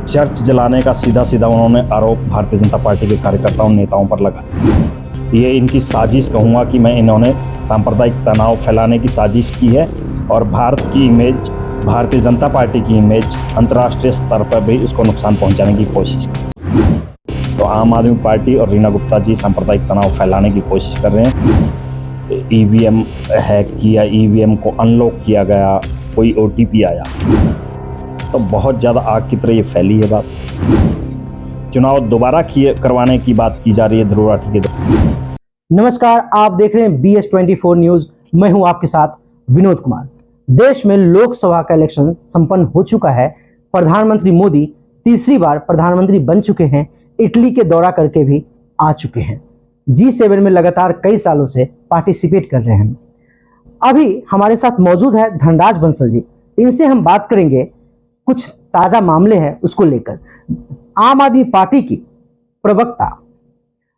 Church जलाने का सीधा सीधा उन्होंने आरोप भारतीय जनता पार्टी के कार्यकर्ताओं नेताओं पर लगाया। ये इनकी साजिश कहूँगा कि इन्होंने सांप्रदायिक तनाव फैलाने की साजिश की है और भारत की इमेज, भारतीय जनता पार्टी की इमेज अंतर्राष्ट्रीय स्तर पर भी उसको नुकसान पहुंचाने की कोशिश की। तो आम आदमी पार्टी और रीना गुप्ता जी सांप्रदायिक तनाव फैलाने की कोशिश कर रहे हैं। ईवीएम हैक किया, ईवीएम को अनलॉक किया गया, कोई ओटीपी आया, तो बहुत ज़्यादा आग की तरह ये फैली है बात। चुनाव दोबारा करवाने की बात की जा रही है ध्रुव राठी के। नमस्कार, आप देख रहे हैं BS24 न्यूज। मैं हूं आपके साथ विनोद कुमार। देश में लोकसभा का इलेक्शन संपन्न हो चुका है। प्रधानमंत्री मोदी तीसरी बार प्रधानमंत्री बन चुके हैं। इटली के दौरा करके भी आ चुके हैं। G7 में लगातार कई सालों से पार्टिसिपेट कर रहे हैं। अभी हमारे साथ मौजूद है धनराज बंसल जी। इनसे हम बात करेंगे, कुछ ताजा मामले हैं उसको लेकर। आम आदमी पार्टी की प्रवक्ता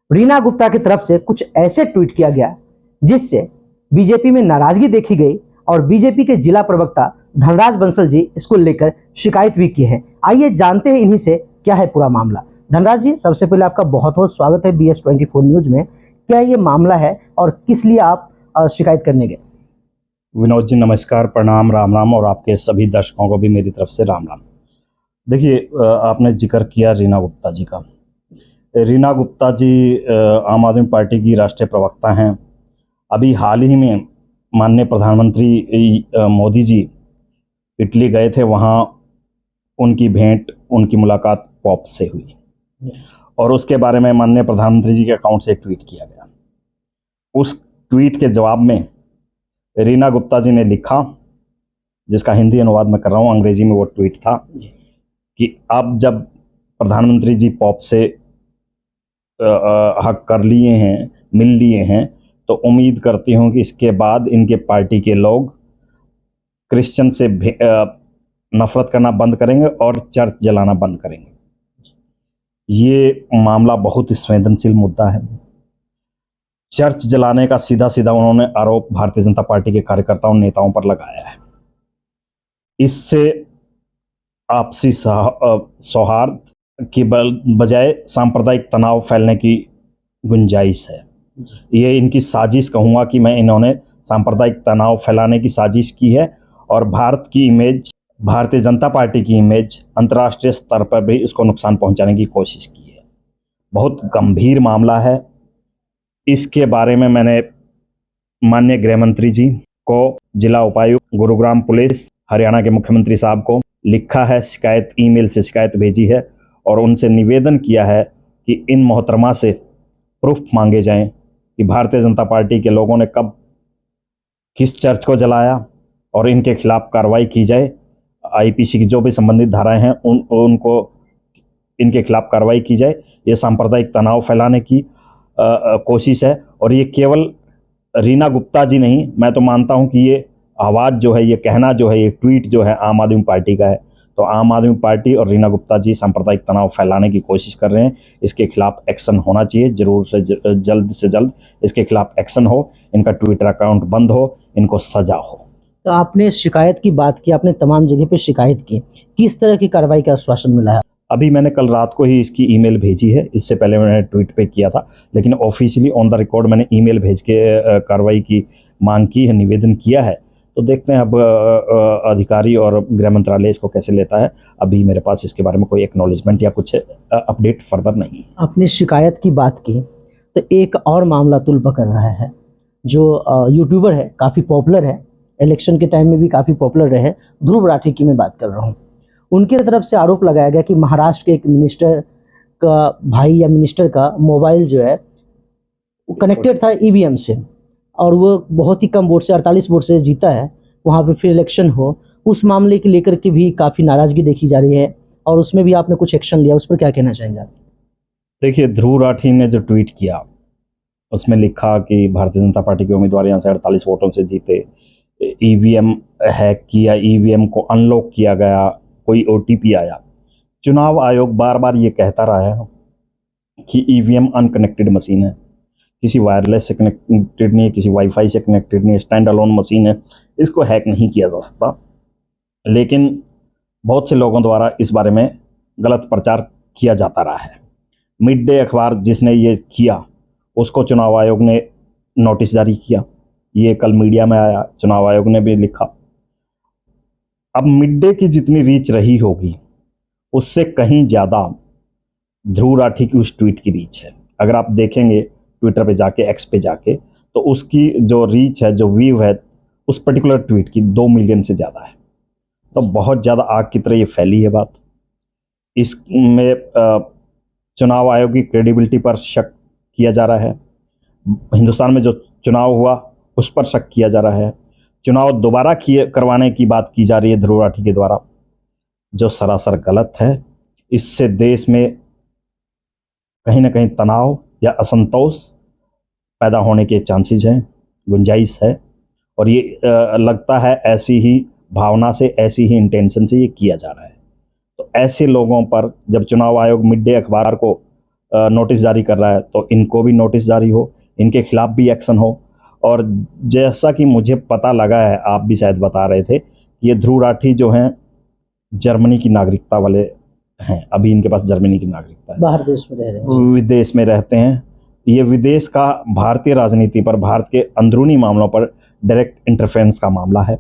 रीना गुप्ता की तरफ से कुछ ऐसे ट्वीट किया गया जिससे बीजेपी में नाराजगी देखी गई और बीजेपी के जिला प्रवक्ता धनराज बंसल जी इसको लेकर शिकायत भी की है। आइए जानते हैं इन्हीं से क्या है पूरा मामला। धनराज जी, सबसे पहले आपका बहुत बहुत स्वागत है BS24 न्यूज में। क्या ये मामला है और किस लिए आप शिकायत करने गए? विनोद जी नमस्कार, प्रणाम, राम राम, और आपके सभी दर्शकों को भी मेरी तरफ से राम राम। देखिए, आपने जिक्र किया रीना गुप्ता जी का। रीना गुप्ता जी आम आदमी पार्टी की राष्ट्रीय प्रवक्ता हैं। अभी हाल ही में माननीय प्रधानमंत्री मोदी जी इटली गए थे, वहाँ उनकी भेंट, उनकी मुलाकात पॉप से हुई और उसके बारे में माननीय प्रधानमंत्री जी के अकाउंट से एक ट्वीट किया गया। उस ट्वीट के जवाब में रीना गुप्ता जी ने लिखा, जिसका हिंदी अनुवाद मैं कर रहा हूँ, अंग्रेजी में वो ट्वीट था कि अब जब प्रधानमंत्री जी पॉप से हक कर लिए हैं, मिल लिए हैं, तो उम्मीद करती हूँ कि इसके बाद इनके पार्टी के लोग क्रिश्चियन से नफरत करना बंद करेंगे और चर्च जलाना बंद करेंगे। ये मामला बहुत संवेदनशील मुद्दा है। चर्च जलाने का सीधा सीधा उन्होंने आरोप भारतीय जनता पार्टी के कार्यकर्ताओं नेताओं पर लगाया है। इससे आपसी सौहार्द की बजाय सांप्रदायिक तनाव फैलने की गुंजाइश है। ये इनकी साजिश कहूँगा कि इन्होंने सांप्रदायिक तनाव फैलाने की साजिश की है और भारत की इमेज, भारतीय जनता पार्टी की इमेज अंतर्राष्ट्रीय स्तर पर भी इसको नुकसान पहुंचाने की कोशिश की है। बहुत गंभीर मामला है। इसके बारे में मैंने माननीय गृह मंत्री जी को, जिला उपायुक्त गुरुग्राम पुलिस, हरियाणा के मुख्यमंत्री साहब को लिखा है, शिकायत ईमेल से शिकायत भेजी है और उनसे निवेदन किया है कि इन मोहतरमा से प्रूफ मांगे जाएं कि भारतीय जनता पार्टी के लोगों ने कब किस चर्च को जलाया और इनके खिलाफ कार्रवाई की जाए। IPC की जो भी संबंधित धाराएं हैं उनको इनके खिलाफ कार्रवाई की जाए। ये सांप्रदायिक तनाव फैलाने की कोशिश है और ये केवल रीना गुप्ता जी नहीं, मैं तो मानता हूं कि ये आवाज़ जो है, ये कहना जो है, ये ट्वीट जो है आम आदमी पार्टी का है। तो आम आदमी पार्टी और रीना गुप्ता जी सांप्रदायिक तनाव फैलाने की कोशिश कर रहे हैं। इसके खिलाफ एक्शन होना चाहिए, जरूर से जल्द इसके खिलाफ एक्शन हो, इनका ट्विटर अकाउंट बंद हो, इनको सजा हो। तो आपने शिकायत की बात की, आपने तमाम जगह पे शिकायत की, किस तरह की कार्रवाई का आश्वासन मिला है? अभी मैंने कल रात को ही इसकी ईमेल भेजी है। इससे पहले मैंने ट्वीट पे किया था, लेकिन ऑफिशियली ऑन द रिकॉर्ड मैंने ईमेल भेज के कार्रवाई की मांग की है, निवेदन किया है। तो देखते हैं अब अधिकारी और गृह मंत्रालय इसको कैसे लेता है। अभी मेरे पास इसके बारे में कोई एक्नॉलेजमेंट या कुछ अपडेट फर्दर नहीं। आपने शिकायत की बात की तो एक और मामला तुल पकड़ रहा है, जो यूट्यूबर है, काफ़ी पॉपुलर है, इलेक्शन के टाइम में भी काफ़ी पॉपुलर रहे, ध्रुव राठी की मैं बात कर रहा हूँ। उनकी तरफ से आरोप लगाया गया कि महाराष्ट्र के एक मिनिस्टर का भाई या मिनिस्टर का मोबाइल जो है वो कनेक्टेड था EVM से और वो बहुत ही कम वोट से, 48 वोट से जीता है। वहाँ पे फिर इलेक्शन हो, उस मामले के लेकर के भी काफ़ी नाराज़गी देखी जा रही है और उसमें भी आपने कुछ एक्शन लिया, उस पर क्या कहना चाहेंगे आप? देखिए, ध्रुव राठी ने जो ट्वीट किया उसमें लिखा कि भारतीय जनता पार्टी के उम्मीदवार यहाँ से 48 वोटों से जीते, ईवीएम हैक किया, ईवीएम को अनलॉक किया गया, कोई ओटीपी आया। चुनाव आयोग बार बार ये कहता रहा है कि ईवीएम अनकनेक्टेड मशीन है, किसी वायरलेस से कनेक्टेड नहीं है, किसी वाईफाई से कनेक्टेड नहीं है, स्टैंड अलोन मशीन है, इसको हैक नहीं किया जा सकता। लेकिन बहुत से लोगों द्वारा इस बारे में गलत प्रचार किया जाता रहा है। मिड डे अखबार जिसने ये किया उसको चुनाव आयोग ने नोटिस जारी किया, ये कल मीडिया में आया, चुनाव आयोग ने भी लिखा। अब मिड डे की जितनी रीच रही होगी उससे कहीं ज़्यादा ध्रुव राठी की उस ट्वीट की रीच है। अगर आप देखेंगे ट्विटर पे जाके, एक्स पे जाके, तो उसकी जो रीच है, जो व्यू है उस पर्टिकुलर ट्वीट की 2 मिलियन से ज़्यादा है। तो बहुत ज़्यादा आग की तरह ये फैली है बात। इसमें चुनाव आयोग की क्रेडिबिलिटी पर शक किया जा रहा है। हिंदुस्तान में जो चुनाव हुआ उस पर शक किया जा रहा है। चुनाव दोबारा करवाने की बात की जा रही है ध्रुव राठी के द्वारा, जो सरासर गलत है। इससे देश में कहीं ना कहीं तनाव या असंतोष पैदा होने के चांसेस हैं, गुंजाइश है। और ये लगता है ऐसी ही भावना से, ऐसी ही इंटेंशन से ये किया जा रहा है। तो ऐसे लोगों पर जब चुनाव आयोग मिड डे अखबार को नोटिस जारी कर रहा है तो इनको भी नोटिस जारी हो, इनके खिलाफ भी एक्शन हो। और जैसा कि मुझे पता लगा है, आप भी शायद बता रहे थे, ये ध्रुव राठी जो हैं जर्मनी की नागरिकता वाले हैं। अभी इनके पास जर्मनी की नागरिकता है, बाहर देश में रह रहे हैं, विदेश में रहते हैं। ये विदेश का भारतीय राजनीति पर, भारत के अंदरूनी मामलों पर डायरेक्ट इंटरफेरेंस का मामला है।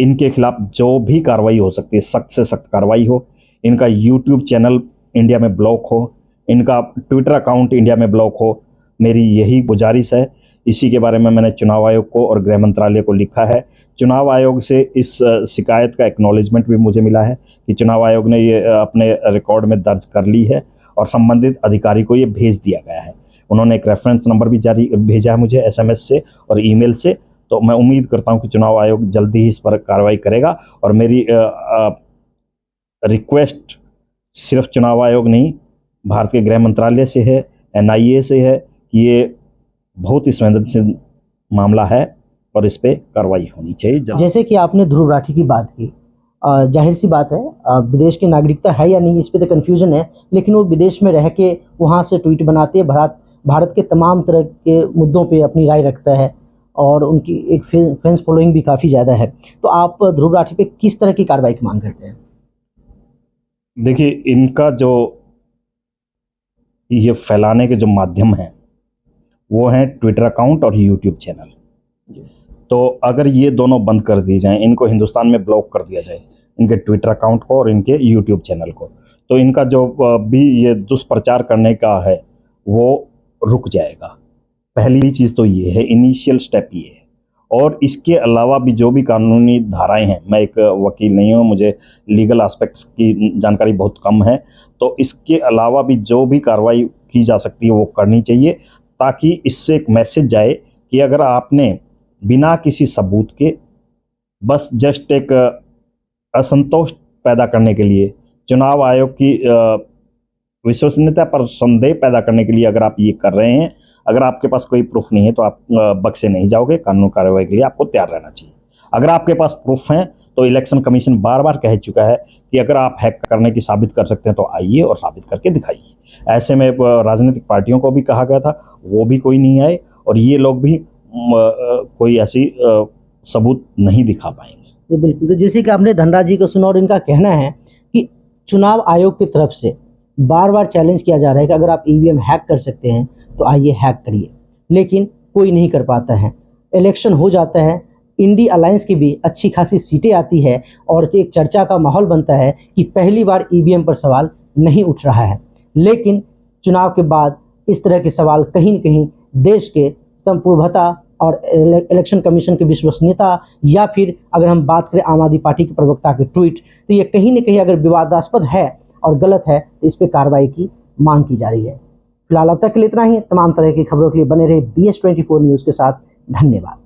इनके खिलाफ जो भी कार्रवाई हो सकती है, सख्त से सख्त कार्रवाई हो। इनका यूट्यूब चैनल इंडिया में ब्लॉक हो, इनका ट्विटर अकाउंट इंडिया में ब्लॉक हो, मेरी यही गुजारिश है। इसी के बारे में मैंने चुनाव आयोग को और गृह मंत्रालय को लिखा है। चुनाव आयोग से इस शिकायत का एक्नॉलेजमेंट भी मुझे मिला है कि चुनाव आयोग ने ये अपने रिकॉर्ड में दर्ज कर ली है और संबंधित अधिकारी को ये भेज दिया गया है। उन्होंने एक रेफरेंस नंबर भी जारी भेजा है मुझे SMS से और ईमेल से। तो मैं उम्मीद करता हूं कि चुनाव आयोग जल्दी ही इस पर कार्रवाई करेगा। और मेरी रिक्वेस्ट सिर्फ चुनाव आयोग नहीं, भारत के गृह मंत्रालय से है, NIA से है कि ये बहुत ही संवेदनशील मामला है और इस पे कार्रवाई होनी चाहिए। जैसे कि आपने ध्रुव राठी की बात की, जाहिर सी बात है, विदेश की नागरिकता है या नहीं इस पे तो कन्फ्यूजन है, लेकिन वो विदेश में रह के वहाँ से ट्वीट बनाते हैं, भारत के तमाम तरह के मुद्दों पे अपनी राय रखता है और उनकी एक फैंस फॉलोइंग भी काफ़ी ज़्यादा है। तो आप ध्रुव राठी पे किस तरह की कार्रवाई की मांग करते हैं? देखिए, इनका जो ये फैलाने के जो माध्यम हैं वो हैं ट्विटर अकाउंट और यूट्यूब चैनल। तो अगर ये दोनों बंद कर दिए जाएं, इनको हिंदुस्तान में ब्लॉक कर दिया जाए, इनके ट्विटर अकाउंट को और इनके यूट्यूब चैनल को, तो इनका जो भी ये दुष्प्रचार करने का है वो रुक जाएगा। पहली चीज़ तो ये है, इनिशियल स्टेप ये है। और इसके अलावा भी जो भी कानूनी धाराएं हैं, मैं एक वकील नहीं हूँ, मुझे लीगल एस्पेक्ट्स की जानकारी बहुत कम है, तो इसके अलावा भी जो भी कार्रवाई की जा सकती है वो करनी चाहिए, ताकि इससे एक मैसेज जाए कि अगर आपने बिना किसी सबूत के, बस जस्ट एक असंतोष पैदा करने के लिए, चुनाव आयोग की विश्वसनीयता पर संदेह पैदा करने के लिए अगर आप ये कर रहे हैं, अगर आपके पास कोई प्रूफ नहीं है तो आप बख्शे नहीं जाओगे। कानून कार्रवाई के लिए आपको तैयार रहना चाहिए। अगर आपके पास प्रूफ हैं तो इलेक्शन कमीशन बार बार कह चुका है कि अगर आप हैक करने की साबित कर सकते हैं तो आइए और साबित करके दिखाइए। ऐसे में राजनीतिक पार्टियों को भी कहा गया था, वो भी कोई नहीं आए और ये लोग भी कोई ऐसी सबूत नहीं दिखा पाएंगे। बिल्कुल। तो जैसे कि आपने धनराज जी को सुना और इनका कहना है कि चुनाव आयोग की तरफ से बार बार चैलेंज किया जा रहा है कि अगर आप EVM हैक कर सकते हैं तो आइए हैक करिए, लेकिन कोई नहीं कर पाता है। इलेक्शन हो जाता है, इंडी अलायंस की भी अच्छी खासी सीटें आती है और एक चर्चा का माहौल बनता है कि पहली बार EVM पर सवाल नहीं उठ रहा है, लेकिन चुनाव के बाद इस तरह के सवाल कहीं न कहीं देश के संप्रभुता और इलेक्शन कमीशन की विश्वसनीयता, या फिर अगर हम बात करें आम आदमी पार्टी के प्रवक्ता के ट्वीट, तो ये कहीं न कहीं अगर विवादास्पद है और गलत है तो इस पर कार्रवाई की मांग की जा रही है। फिलहाल अब तक के लिए इतना ही। तमाम तरह की खबरों के लिए बने रहे BS24 न्यूज़ के साथ। धन्यवाद।